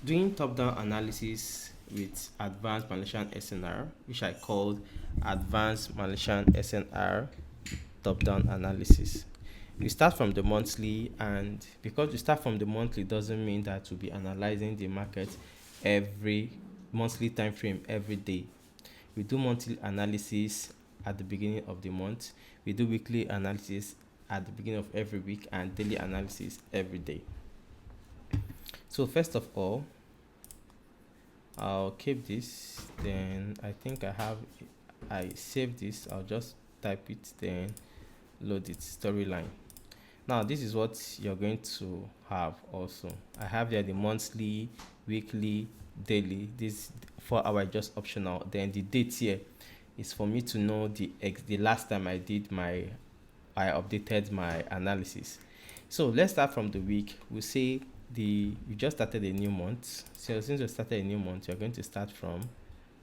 doing top-down analysis with advanced Malaysian SNR, which I called advanced Malaysian SNR top-down analysis. We start from the monthly, and because we start from the monthly doesn't mean that we'll be analyzing the market every monthly time frame every day. We do monthly analysis at the beginning of the month. We do weekly analysis at the beginning of every week and daily analysis every day. So first of all, I'll keep this. Then I save this. I'll just type it, then load it, storyline. Now this is what you're going to have also. I have there the monthly, weekly, daily. This 4 hour just optional. Then the date here is for me to know the last time I updated my analysis. So let's start from the week. We say we just started a new month. So since we started a new month, you're going to start from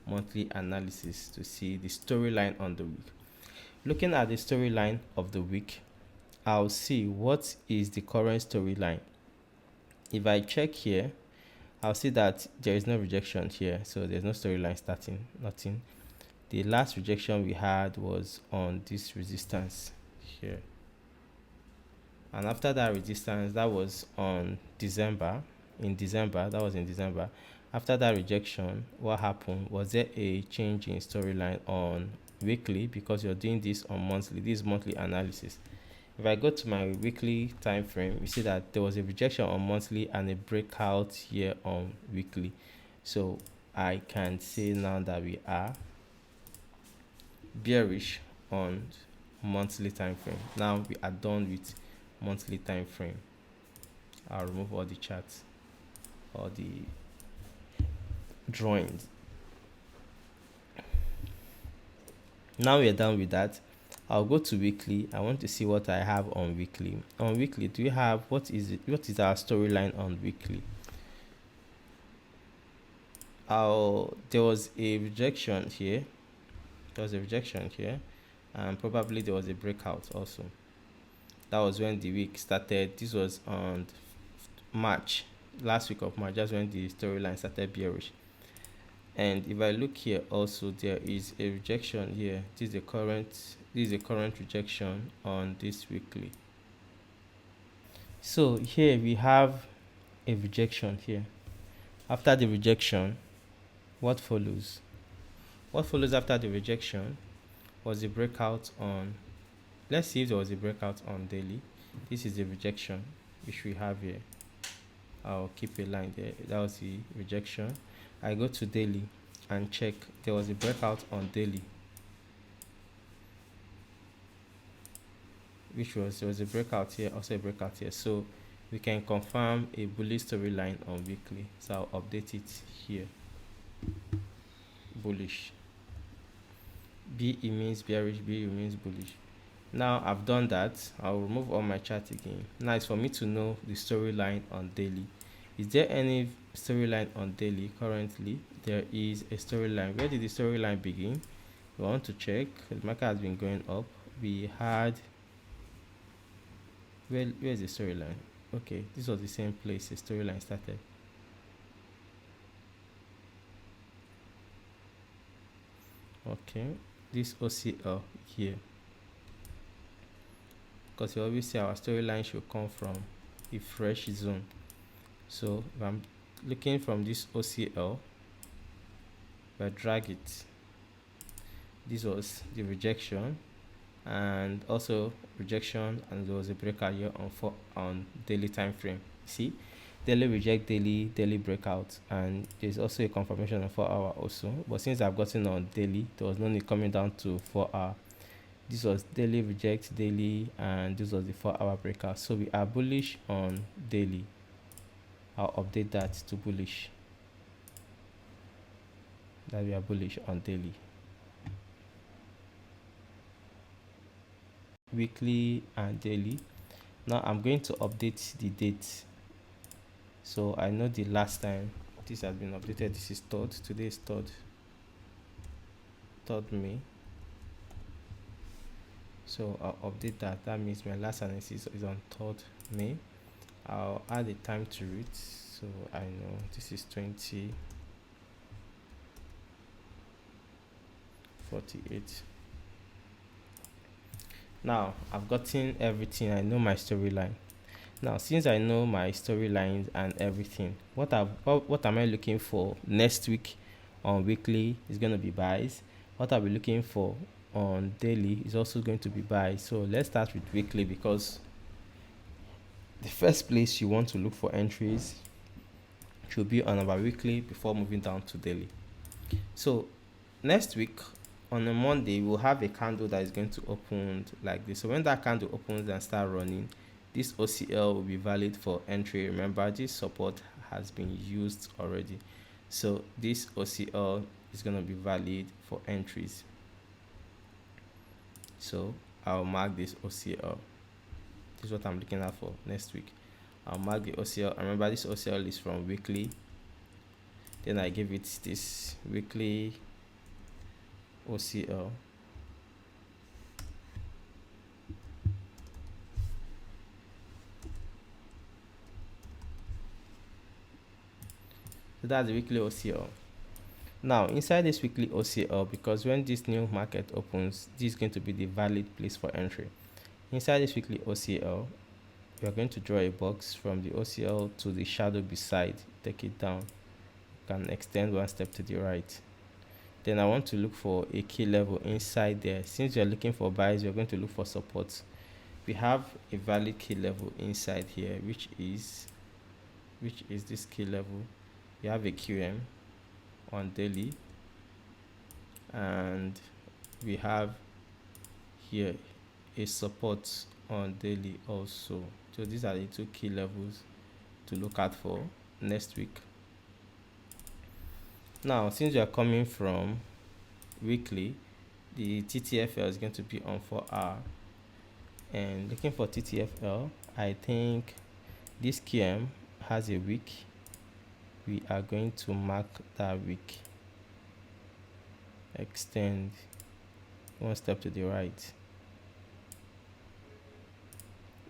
monthly analysis to see the storyline on the week. Looking at the storyline of the week, I'll see what is the current storyline. If I check here, I'll see that there is no rejection here, so there's no storyline starting, nothing. The last rejection we had was on this resistance here, and after that resistance, that was on December. In December, that was in December. After that rejection, what happened? Was there a change in storyline on weekly? Because you're doing this on monthly. This is monthly analysis. If I go to my weekly time frame, you see that there was a rejection on monthly and a breakout here on weekly. So I can say now that we are bearish on monthly time frame. Now we are done with monthly time frame. I'll remove all the charts or the drawings. Now we're done with that. I'll go to weekly. I want to see what I have on weekly. On weekly, do we have what is our storyline on weekly? There was a rejection here. And probably there was a breakout also. That was when the week started. This was on March, last week of March. That's when the storyline started bearish. And if I look here also, there is a rejection here. This is a current rejection on this weekly. So here we have a rejection here. After the rejection, what follows? What follows after the rejection was a breakout on, let's see if there was a breakout on daily. This is the rejection which we have here. I'll keep a line there. That was the rejection. I go to daily and check. There was a breakout on daily, there was a breakout here, also a breakout here. So we can confirm a bullish storyline on weekly. So I'll update it here. Bullish. B, it means bearish. B, it means bullish. Now I've done that. I'll remove all my chart again. Now it's for me to know the storyline on daily. Is there any storyline on daily currently? There is a storyline. Where did the storyline begin? We want to check. The market has been going up. We had, where's the storyline? Okay, this was the same place the storyline started. Okay, this OCL here, because you always say our storyline should come from a fresh zone. So if I'm looking from this OCL, if I drag it, this was the rejection, and also rejection, and there was a breakout here on daily time frame. See, daily reject, daily breakout, and there's also a confirmation on 4 hour also. But since I've gotten on daily, there was no need coming down to 4 hour. This was daily reject, daily, and this was the 4 hour breakout. So we are bullish on daily. I'll update that to bullish, that we are bullish on daily. Weekly and daily. Now I'm going to update the date. So I know the last time this has been updated. This is 3rd. Today is 3rd May. So I'll update that. That means my last analysis is on 3rd May. I'll add a time to it. So I know this is 2048. Now I've gotten everything. I know my storyline. Now, since I know my storylines and everything, what am I looking for next week on weekly is going to be buys. What I'll be looking for on daily is also going to be buys. So let's start with weekly, because the first place you want to look for entries should be on our weekly before moving down to daily. So next week on a Monday, we'll have a candle that is going to open like this. So when that candle opens and start running, this OCL will be valid for entry. Remember, this support has been used already, so this OCL is going to be valid for entries. So I'll mark this OCL. This is what I'm looking at for next week. I'll mark the OCL. Remember, this OCL is from weekly. Then I give it this weekly OCL. So that's the weekly OCL. Now inside this weekly OCL, because when this new market opens, this is going to be the valid place for entry. Inside this weekly OCL, we are going to draw a box from the OCL to the shadow beside. Take it down. You can extend one step to the right. Then I want to look for a key level inside there. Since you're looking for buys, you're going to look for support. We have a valid key level inside here, which is this key level. You have a QM on daily, and we have here a support on daily also. So these are the two key levels to look out for next week. Now, since you are coming from weekly, the TTFL is going to be on 4-hour, and looking for TTFL, I think this QM has a week. We are going to mark that week. Extend one step to the right.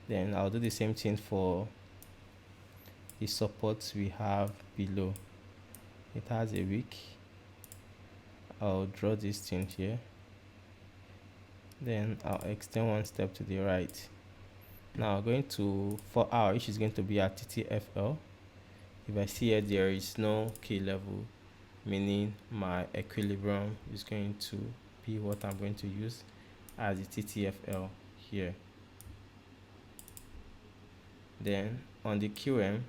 Then I'll do the same thing for the supports we have below. It has a week. I'll draw this thing here. Then I'll extend one step to the right. Now going to 4-hour, which is going to be at TTFL. If I see here there is no key level, meaning my equilibrium is going to be what I'm going to use as the TTFL here. Then on the QM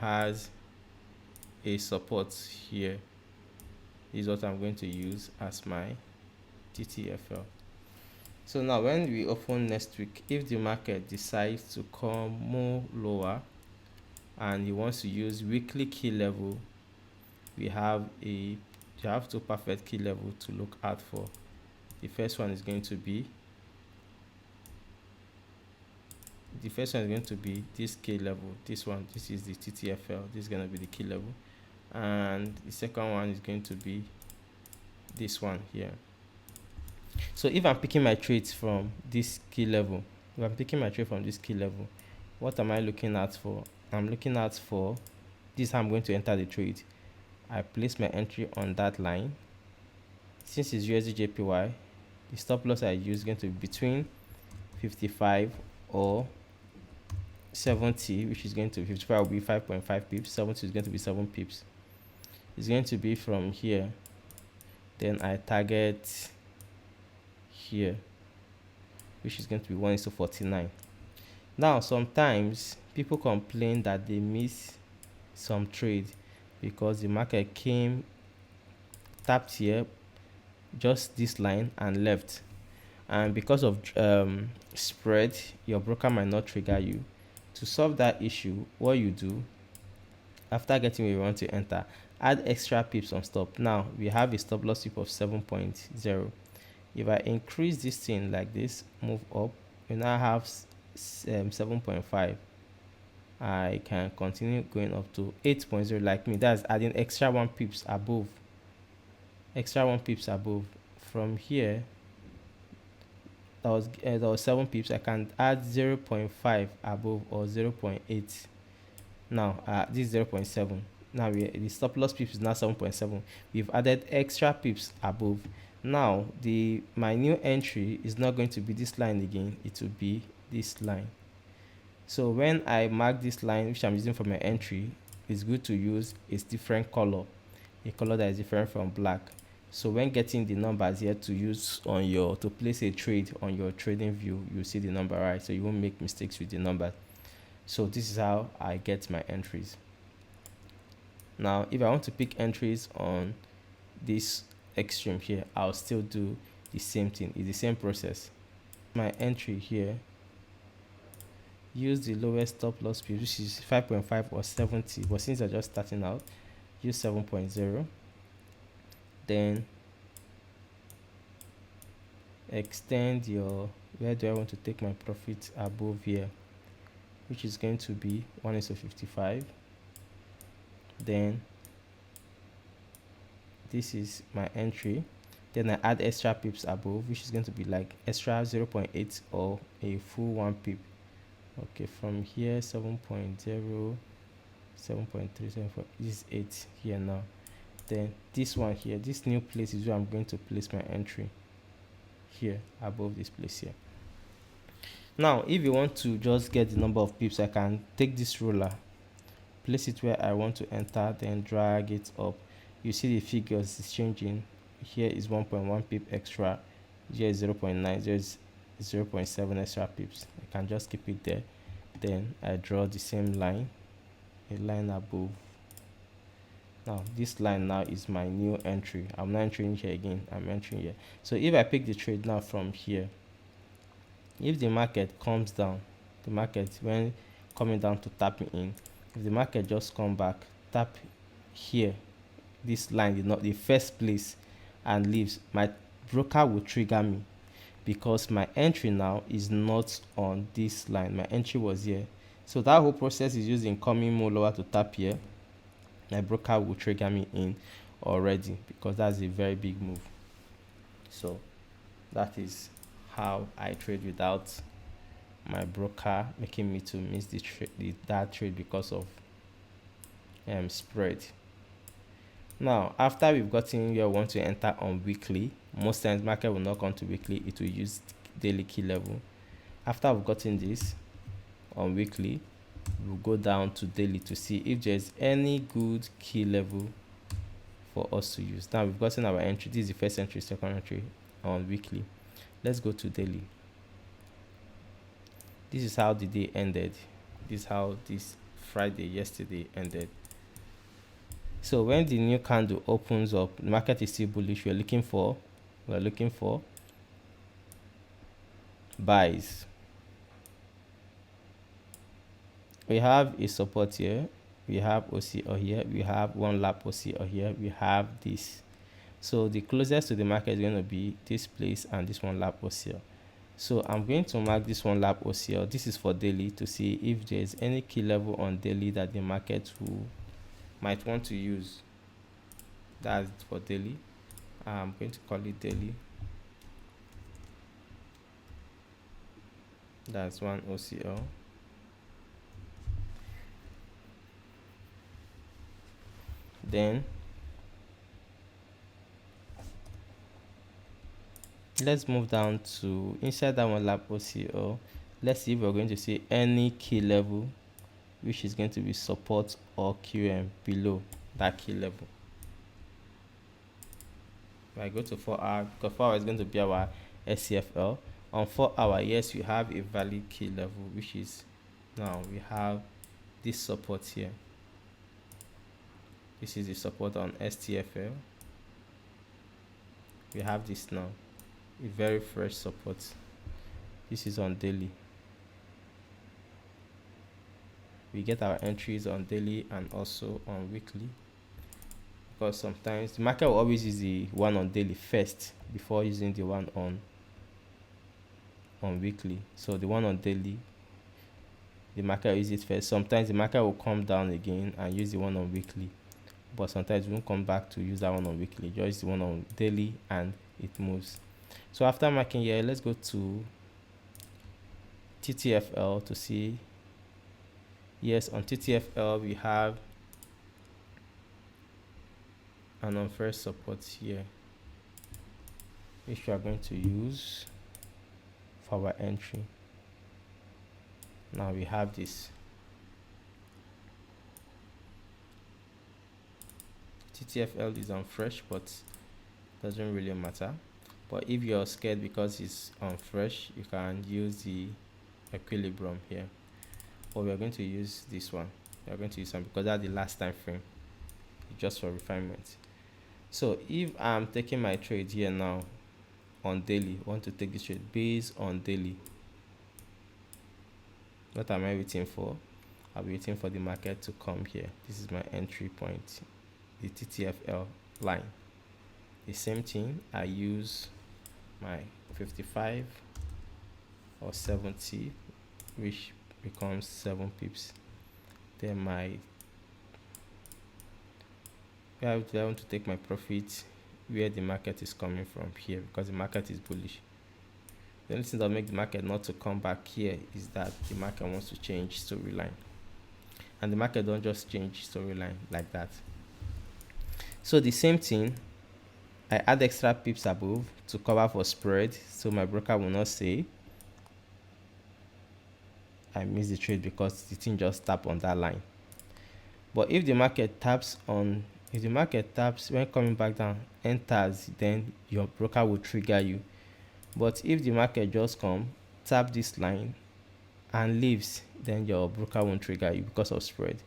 has a support here. This is what I'm going to use as my TTFL. So now when we open next week, if the market decides to come more lower and he wants to use weekly key level, you have two perfect key level to look out for. The first one is going to be this key level. This is the TTFL. This is going to be the key level, and the second one is going to be this one here. So if I'm picking my trades from this key level, what am I looking at for? I'm looking at for this. I'm going to enter the trade. I place my entry on that line. Since it's USD JPY, the stop loss I use is going to be between 55 or 70, which is going to be 55 will be 5.5 pips, 70 is going to be 7 pips. It's going to be from here. Then I target here, which is going to be 1:49. Now sometimes people complain that they miss some trade because the market came, tapped here, just this line, and left, and because of spread, your broker might not trigger you. To solve that issue, what you do after getting where you want to enter, add extra pips on stop. Now we have a stop loss pip of 7.0. If I increase this thing like this, move up, we now have 7.5. I can continue going up to 8.0 like me. That's adding extra 1 pips above. From here, that was 7 pips. I can add 0.5 above or 0.8. Now this is 0.7. Now the stop loss pips is now 7.7. We've added extra pips above. Now my new entry is not going to be this line again, it will be this line. So when I mark this line, which I'm using for my entry, it's good to use a different color, a color that is different from black. So when getting the numbers here to use on to place a trade on your trading view, you see the number right, so you won't make mistakes with the number. So this is how I get my entries. Now if I want to pick entries on this extreme here, I'll still do the same thing. It's the same process. My entry here, use the lowest stop loss speed, which is 5.5 or 70, but since I'm just starting out, use 7.0. then extend your, where do I want to take my profit, above here, which is going to be 1:55. Then this is my entry. Then I add extra pips above, which is going to be like extra 0.8 or a full 1 pip. Okay, from here 7.0, 7.3, 7.4, this is 8 here now. Then this one here, this new place is where I'm going to place my entry, here above this place here. Now if you want to just get the number of pips, I can take this ruler, place it where I want to enter, then drag it up. You see the figures is changing. Here is 1.1 pip extra, here is 0.9, there is 0.7 extra pips. I can just keep it there. Then I draw the same line, a line above. Now this line now is my new entry. I'm not entering here again, I'm entering here. So if I pick the trade now from here, if the market comes down, the market when coming down to tap me in, if the market just come back, tap here, this line, not the first place, and leaves, my broker will trigger me, because my entry now is not on this line. My entry was here. So that whole process is using coming more lower to tap here. My broker will trigger me in already, because that's a very big move. So that is how I trade without my broker making me to miss that trade because of spread. Now after we've gotten where we want to enter on weekly, most times market will not come to weekly, it will use daily key level. After we've gotten this on weekly, we'll go down to daily to see if there's any good key level for us to use. Now we've gotten our entry, this is the first entry, second entry on weekly. Let's go to daily. This is how the day ended. This is how this Friday yesterday ended. So when the new candle opens up, the market is still bullish. We're looking for buys. We have a support here, we have OCO here, we have one lap OCO here, we have this. So the closest to the market is going to be this place and this one lap OCO. So I'm going to mark this one lap OCO. This is for daily, to see if there's any key level on daily that the market might want to use. That's for daily. I'm going to call it daily. That's one OCO. Then let's move down to inside that one lap OCO. Let's see if we're going to see any key level which is going to be support or QM below that key level. If I go to 4 hour, because 4 hour is going to be our SCFL. On 4 hour, yes, we have a valid key level, which is, now we have this support here. This is the support on STFL. We have this now, a very fresh support. This is on daily. We get our entries on daily and also on weekly, because sometimes the market will always use the one on daily first before using the one on weekly. So the one on daily, the market will use it first. Sometimes the market will come down again and use the one on weekly, but sometimes we won't come back to use that one on weekly, just the one on daily and it moves. So after marking here, let's go to TTFL to see Yes, on TTFL we have an unfair support here, which we are going to use for our entry. Now we have this TTFL is on fresh, but doesn't really matter. But if you're scared because it's on fresh, you can use the equilibrium here. But we are going to use this one. We are going to use one because that's the last time frame, just for refinement. So if I'm taking my trade here now on daily, want to take this trade based on daily, what am I waiting for? I'll be waiting for the market to come here. This is my entry point, the TTFL line. The same thing, I use my 55 or 70, which becomes 7 pips. Then my, I want to take my profit where the market is coming from here, because the market is bullish. The only thing that makes the market not to come back here is that the market wants to change storyline, and the market don't just change storyline like that. So the same thing, I add extra pips above to cover for spread, so my broker will not say I missed the trade because the thing just tapped on that line. But if the market taps on, if the market taps when coming back down, enters, then your broker will trigger you. But if the market just come, tap this line and leaves, then your broker won't trigger you because of spread.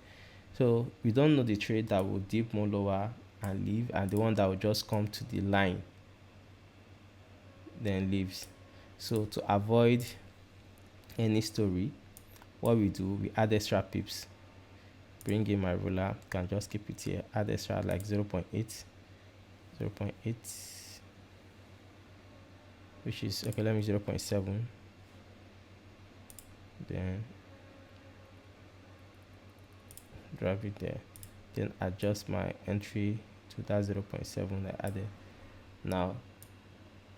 So we don't know the trade that will dip more lower and leave, and the one that will just come to the line then leaves. So to avoid any story, what we do, we add extra pips. Bring in my ruler, can just keep it here, add extra like 0.8, 0.8, which is okay, let me 0.7, then drive it there, then adjust my entry to that 0.7 I added. Now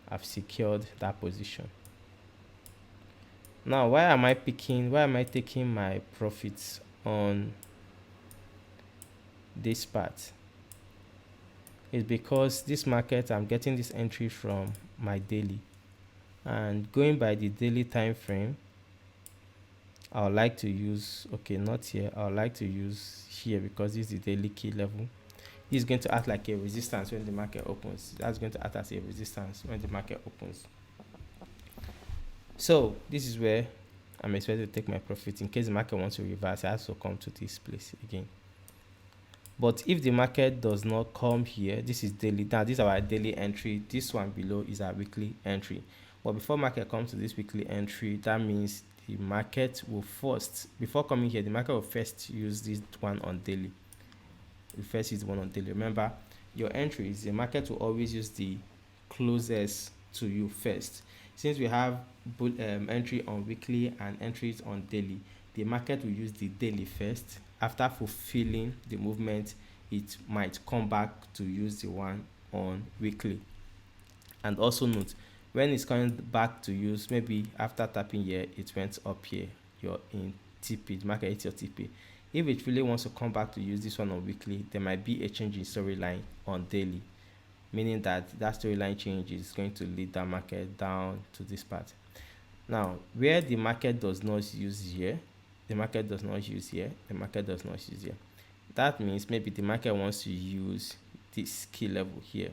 I've secured that position. Now why am I taking my profits on this part? Is because this market, I'm getting this entry from my daily, and going by the daily time frame, I would like to use, okay, not here, I would like to use here, because this is the daily key level. This is going to act like a resistance when the market opens. That's going to act as a resistance when the market opens. So this is where I'm expected to take my profit. In case the market wants to reverse, I have to come to this place again. But if the market does not come here, this is daily. Now this is our daily entry. This one below is our weekly entry. But before market comes to this weekly entry, that means the market will first, before coming here, the market will first use this one on daily. The first is the one on daily. Remember, your entries, the market will always use the closest to you first. Since we have entry on weekly and entries on daily, the market will use the daily first. After fulfilling the movement, it might come back to use the one on weekly. And also note, when it's coming back to use, maybe after tapping here, it went up here, you're in TP, the market hits your TP. If it really wants to come back to use this one on weekly, there might be a change in storyline on daily, meaning that that storyline change is going to lead that market down to this part. Now, where the market does not use here, the market does not use here, the market does not use here. That means maybe the market wants to use this key level here,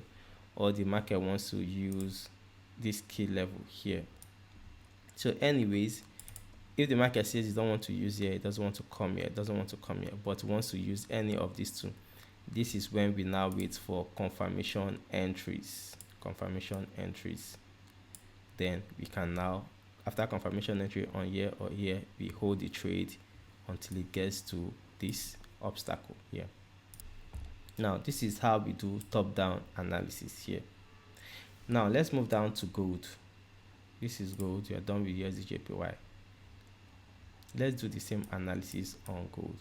or the market wants to use this key level here. So anyways, if the market says it don't want to use here, it doesn't want to come here, it doesn't want to come here, but wants to use any of these two, this is when we now wait for confirmation entries. Confirmation entries. Then we can now, after confirmation entry on here or here, we hold the trade until it gets to this obstacle here. Now this is how we do top-down analysis here. Now let's move down to gold. This is gold. We are done with USDJPY. Let's do the same analysis on gold,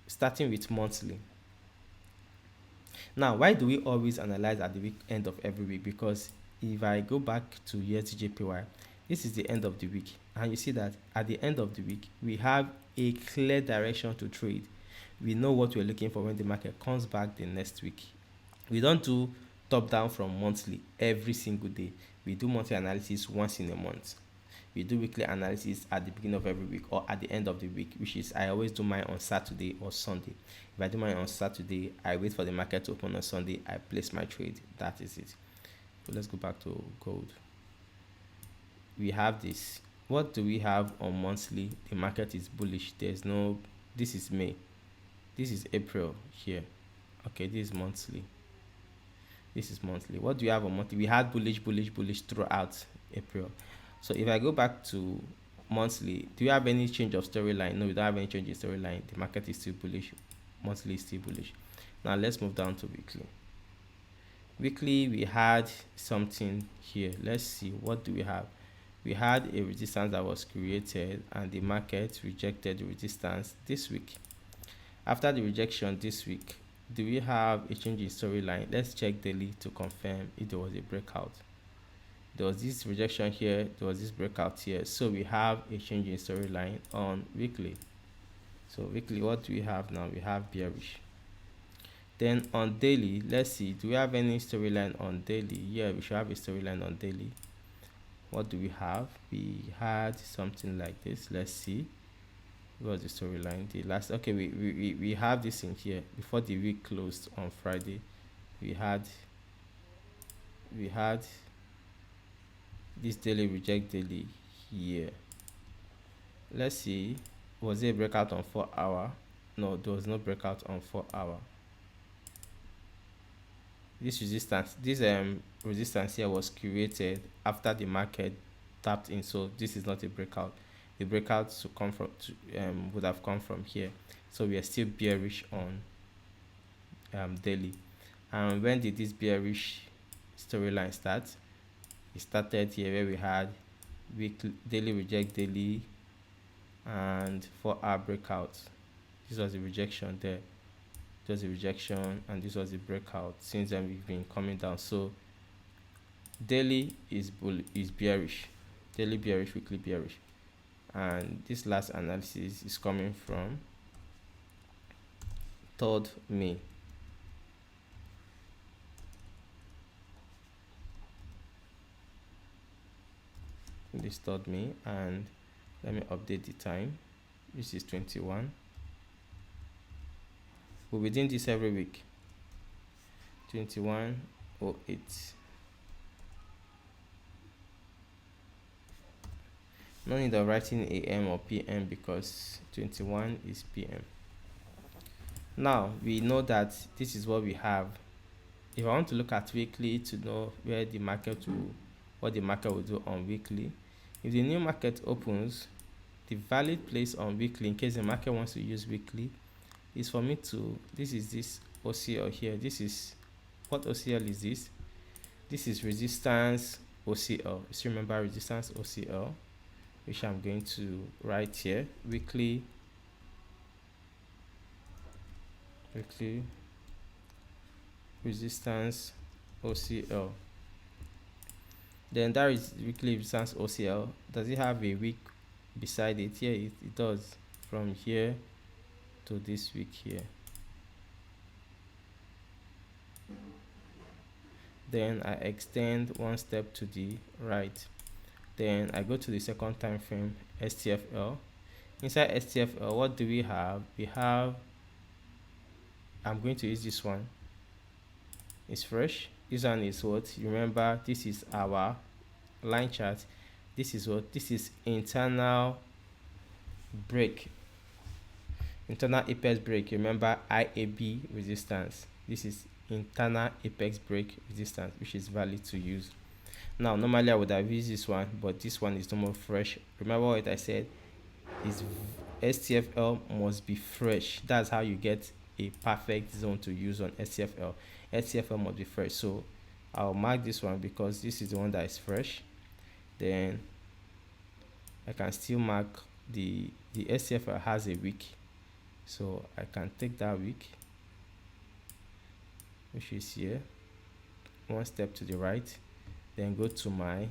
starting with monthly. Now, why do we always analyze at the end of every week? Because if I go back to USDJPY, This is the end of the week, and you see that at the end of the week we have a clear direction to trade. We know what we're looking for when the market comes back the next week. We don't do top down from monthly every single day. We do monthly analysis once in a month. We do weekly analysis at the beginning of every week or at the end of the week, which is I always do mine on Saturday or Sunday. If I do mine on Saturday, I wait for the market to open on Sunday, I place my trade. That is it. So let's go back to gold. We have this. What do we have on monthly? The market is bullish. There's no, this is May. This is April here. Okay, this is monthly. This is monthly. What do we have on monthly? We had bullish throughout April. So if I go back to monthly, do you have any change of storyline? No, we don't have any change in storyline. The market is still bullish. Monthly is still bullish. Now let's move down to weekly. Weekly, we had something here. Let's see, what do we have? We had a resistance that was created and the market rejected the resistance this week. After the rejection this week, do we have a change in storyline? Let's check daily to confirm if there was a breakout. There was this rejection here, there was this breakout here, so we have a change in storyline on weekly. So weekly, what do we have now? We have bearish. Then on daily, let's see, do we have any storyline on daily? Yeah, we should have a storyline on daily. What do we have? We had something like this. Let's see, what was the storyline? The last, okay, we have this in here. Before the week closed on Friday, we had this daily reject daily here. Let's see, was there a breakout on 4 hour? No, there was no breakout on 4 hour. This resistance here was created after the market tapped in, so this is not a breakout. The breakout to come from would have come from here, so we are still bearish on daily. And when did this bearish storyline start? It started here where we had weekly daily reject daily and 4 hour breakout. This was the rejection there. Just a rejection, and this was a breakout. Since then we've been coming down. So daily is bearish, daily bearish, weekly bearish. And this last analysis is coming from 3rd May. This 3rd May, and let me update the time. This is 21. We'll be doing this every week. 21:08. No need of writing AM or PM because 21 is PM. Now we know that this is what we have. If I want to look at weekly to know where the market will, what the market will do on weekly, if the new market opens, the valid place on weekly, in case the market wants to use weekly, is for me to, this is this OCL here. This is, what OCL is this? This is resistance OCL. Just remember resistance OCL, which I'm going to write here. Weekly resistance OCL. Then that is weekly resistance OCL. Does it have a week beside it? Yeah, it does. From here to this week here. Then I extend one step to the right. Then I go to the second time frame, STFL. Inside STFL, what do we have? We have, I'm going to use this one. It's fresh. This one is what? Remember, this is our line chart. This is what? This is internal break. Internal apex break. Remember, IAB resistance. This is internal apex break resistance, which is valid to use. Now normally I would have used this one, but this one is no more fresh. Remember what I said, is STFL must be fresh. That's how you get a perfect zone to use on STFL. STFL must be fresh, so I'll mark this one because this is the one that is fresh. Then I can still mark the STFL has a week, so I can take that week, which is here, one step to the right, then go to my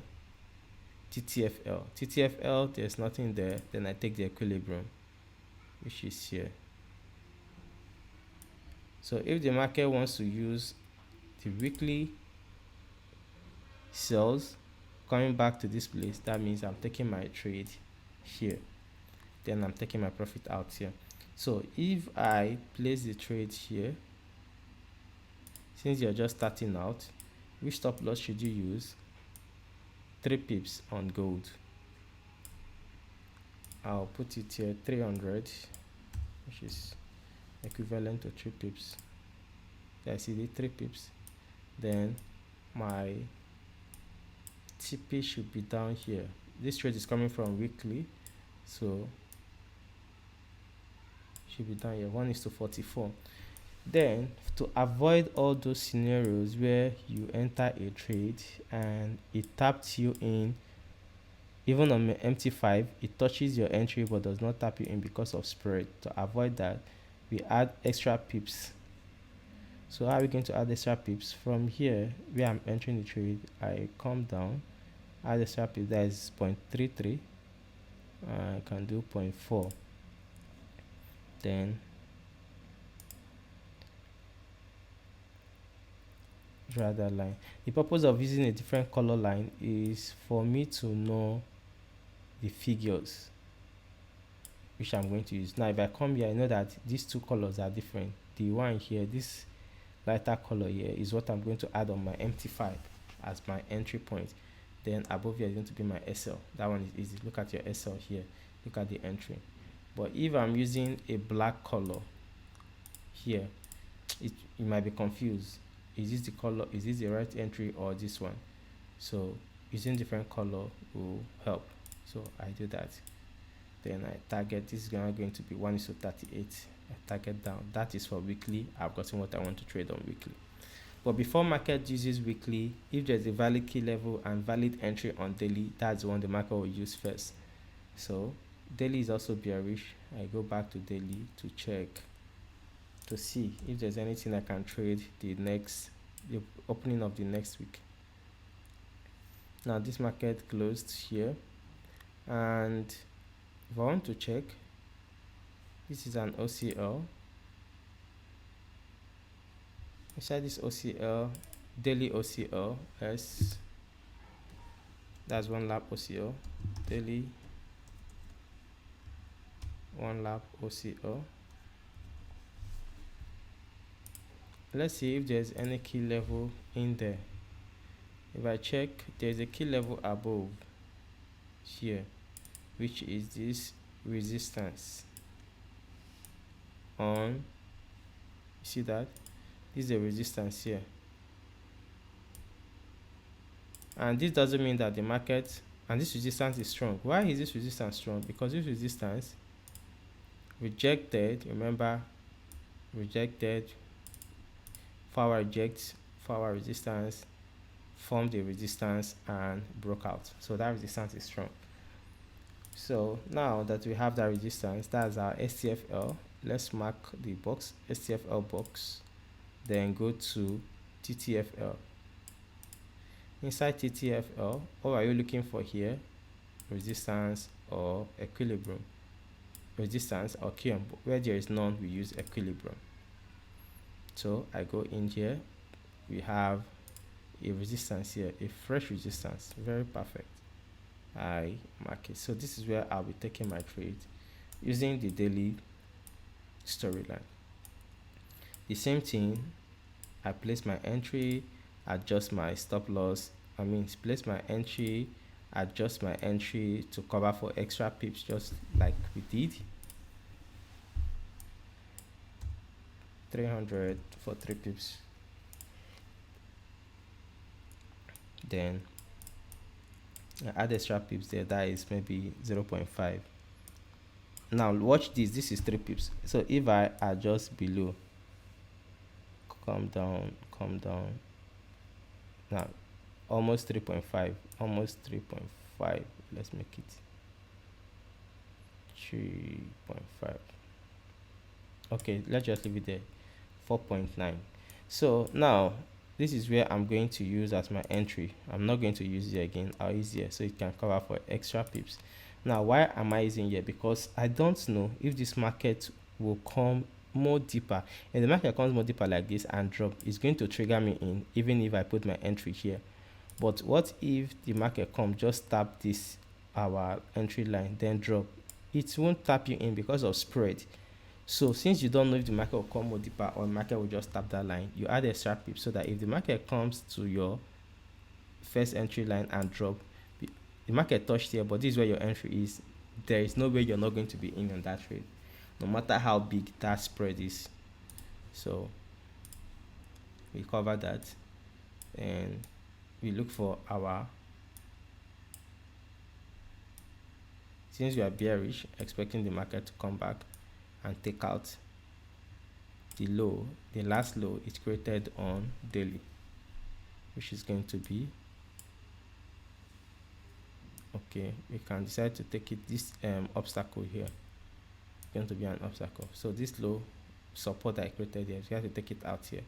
TTFL, there's nothing there. Then I take the equilibrium, which is here. So if the market wants to use the weekly sales coming back to this place, that means I'm taking my trade here, then I'm taking my profit out here. So if I place the trade here, since you're just starting out, which stop loss should you use? 3 pips on gold. I'll put it here 300, which is equivalent to 3 pips. I see the 3 pips. Then my TP should be down here. This trade is coming from weekly, so should be down here 1:44. Then to avoid all those scenarios where you enter a trade and it taps you in, even on MT5 it touches your entry but does not tap you in because of spread. To avoid that, we add extra pips. So how are we going to add extra pips? From here where I'm entering the trade, I come down, add extra pips. That is 0.33. I can do 0.4. Then draw that line. The purpose of using a different color line is for me to know the figures which I'm going to use. Now if I come here, I know that these two colors are different. The one here, this lighter color here, is what I'm going to add on my MT5 as my entry point. Then above here is going to be my SL. That one is easy. Look at your SL here, look at the entry. But if I'm using a black color here, you might be confused. Is this the color, is this the right entry or this one? So using different color will help. So I do that. Then I target, this is going to be 1:38. I target down. That is for weekly. I've gotten what I want to trade on weekly. But before market uses weekly, if there's a valid key level and valid entry on daily, that's the one the market will use first. So daily is also bearish. I go back to daily to check, to see if there's anything I can trade the opening of the next week. Now this market closed here, and if I want to check, this is an OCL. Inside this OCL, daily OCL, that's one lap OCL, daily one lap OCL. Let's see if there's any key level in there. If I check, there's a key level above here, which is this resistance on, you see that this is a resistance here, and this doesn't mean that the market, and this resistance is strong. Why is this resistance strong? Because this resistance rejected, remember, rejected, forward reject, forward resistance, formed a resistance and broke out. So that resistance is strong. So now that we have that resistance, that's our STFL. Let's mark the box, STFL box, then go to TTFL. Inside TTFL, what are you looking for here? Resistance or equilibrium. Resistance or QM. Where there is none, we use equilibrium. So I go in here, we have a resistance here, a fresh resistance, very perfect. I mark it. So this is where I'll be taking my trade using the daily storyline. The same thing, I place my entry, adjust my stop loss, place my entry, adjust my entry to cover for extra pips, just like we did. 300 for 3 pips. Then I add extra pips there, that is maybe 0.5. Now watch this, this is 3 pips. So if I adjust below, come down, now almost 3.5, almost 3.5, let's make it 3.5. okay, let's just leave it there, 4.9. So now this is where I'm going to use as my entry. I'm not going to use it again. I'll use here so it can cover for extra pips. Now, why am I using here? Because I don't know if this market will come more deeper. If the market comes more deeper like this and drop, it's going to trigger me in even if I put my entry here. But what if the market come just tap this our entry line then drop? It won't tap you in because of spread. So since you don't know if the market will come more deeper or the market will just tap that line, you add extra pips so that if the market comes to your first entry line and drop, the market touched here, but this is where your entry is. There is no way you're not going to be in on that trade, no matter how big that spread is. So we cover that, and we look for our, since we are bearish, expecting the market to come back and take out the low, the last low it created on daily, which is going to be, okay, we can decide to take it, this obstacle here is going to be an obstacle. So this low support that I created here, we have to take it out here,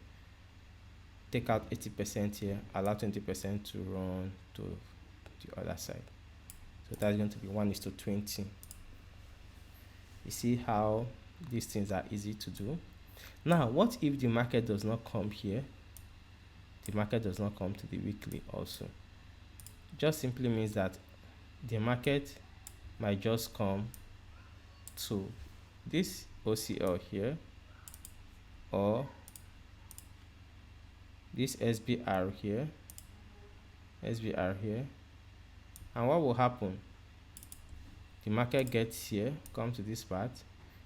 take out 80% here, allow 20% to run to the other side. So that's going to be 1:20. You see how these things are easy to do. Now, what if the market does not come here? The market does not come to the weekly also. Just simply means that the market might just come to this OCL here or this SBR here, and what will happen? The market gets here, comes to this part,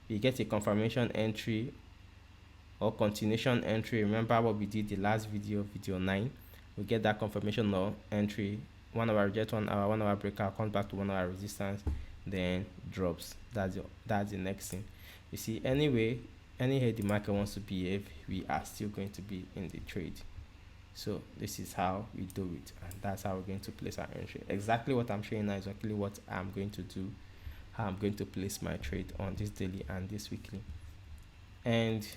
you get a confirmation entry or continuation entry. Remember what we did the last video, video 9. We get that confirmation or entry, 1 hour reject, 1 hour, 1 hour breakout, comes back to 1 hour resistance, then drops. That's the next thing. You see, anyway, any the market wants to behave, we are still going to be in the trade. So this is how we do it, and that's how we're going to place our entry. Exactly what I'm showing now is exactly what I'm going to do, how I'm going to place my trade on this daily and this weekly. And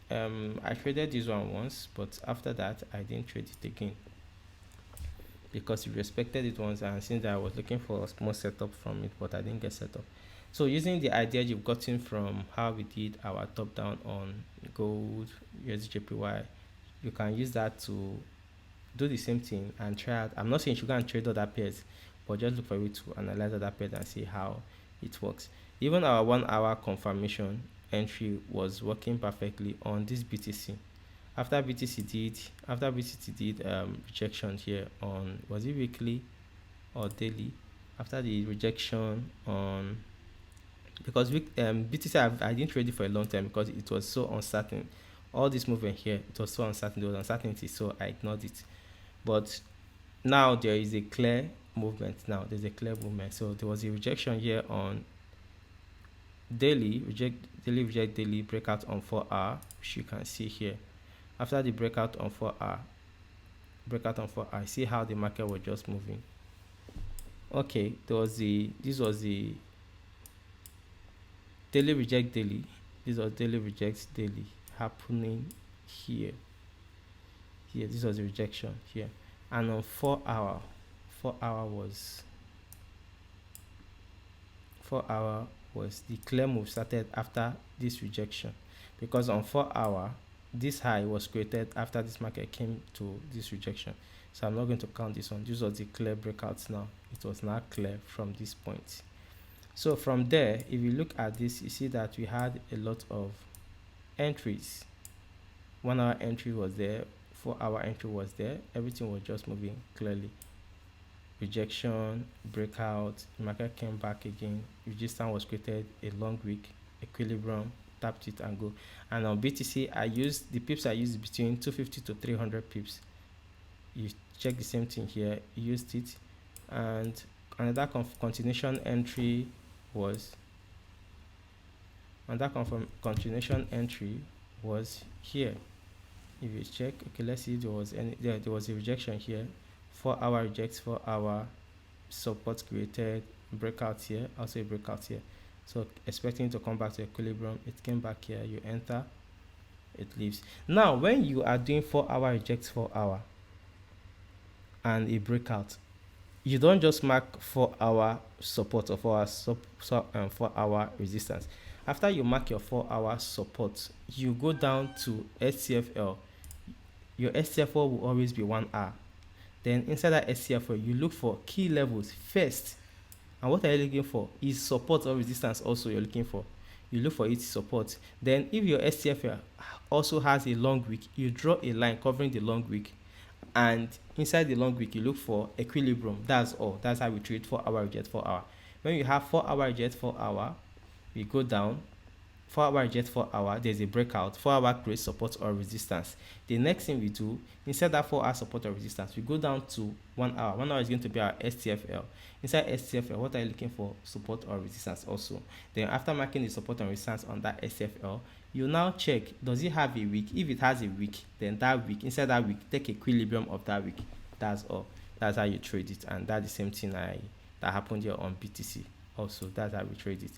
I traded this one once, but after that I didn't trade it again because we respected it once, and since I was looking for a small setup from it, but I didn't get set up. So using the idea you've gotten from how we did our top down on gold, USDJPY, you can use that to do the same thing and try out. I'm not saying you can trade other pairs, but just look for it to analyze other pairs and see how it works. Even our 1 hour confirmation entry was working perfectly on this BTC. After BTC did rejection here on, was it weekly or daily? After the rejection on, because BTC I didn't trade it for a long time because it was so uncertain. All this movement here, it was so uncertain, there was uncertainty, so I ignored it. But now there is a clear movement. So there was a rejection here on daily, reject daily, breakout on 4 hour, which you can see here. After the breakout on 4 hour, see how the market was just moving. Okay, this was the daily reject daily. This was daily reject daily happening here. This was the rejection here, and on 4 hour was the clear move started after this rejection, because on 4 hour this high was created after this market came to this rejection. So I'm not going to count this one. This was the clear breakouts. Now it was not clear from this point. So from there, if you look at this, you see that we had a lot of entries. 1 hour entry was there, 4 hour entry was there, everything was just moving clearly. Rejection, breakout, the market came back again, resistance was created, a long wick, equilibrium, tapped it and go. And on BTC, I used the pips I used between 250 to 300 pips. You check the same thing here, used it. And another continuation entry was here. If you check, okay, let's see, there was a rejection here, 4 hour rejects, 4 hour support created, breakout here, also a breakout here. So expecting to come back to equilibrium, it came back here, you enter it leaves. Now when you are doing 4-hour reject 4-hour and a breakout, you don't just mark 4-hour support or 4-hour resistance. After you mark your 4-hour support, you go down to SCFL. Your SCFL will always be 1 hour. Then inside that SCFL, you look for key levels first. And what are you looking for? Is support or resistance also you're looking for. You look for its support. Then if your SCFL also has a long wick, you draw a line covering the long wick. And inside the long wick, you look for equilibrium. That's all. That's how we treat 4-hour reject 4-hour. When you have 4-hour reject 4-hour, we go down. 4-hour reject 4-hour, there's a breakout. 4-hour creates support or resistance. The next thing we do, instead of 4-hour support or resistance, we go down to 1 hour. 1 hour is going to be our STFL. Inside STFL, what are you looking for? Support or resistance also. Then after marking the support and resistance on that STFL, you now check, does it have a wick? If it has a wick, then that wick, inside that wick, take equilibrium of that wick. That's all. That's how you trade it. And that's the same thing that happened here on BTC also. That's how we trade it.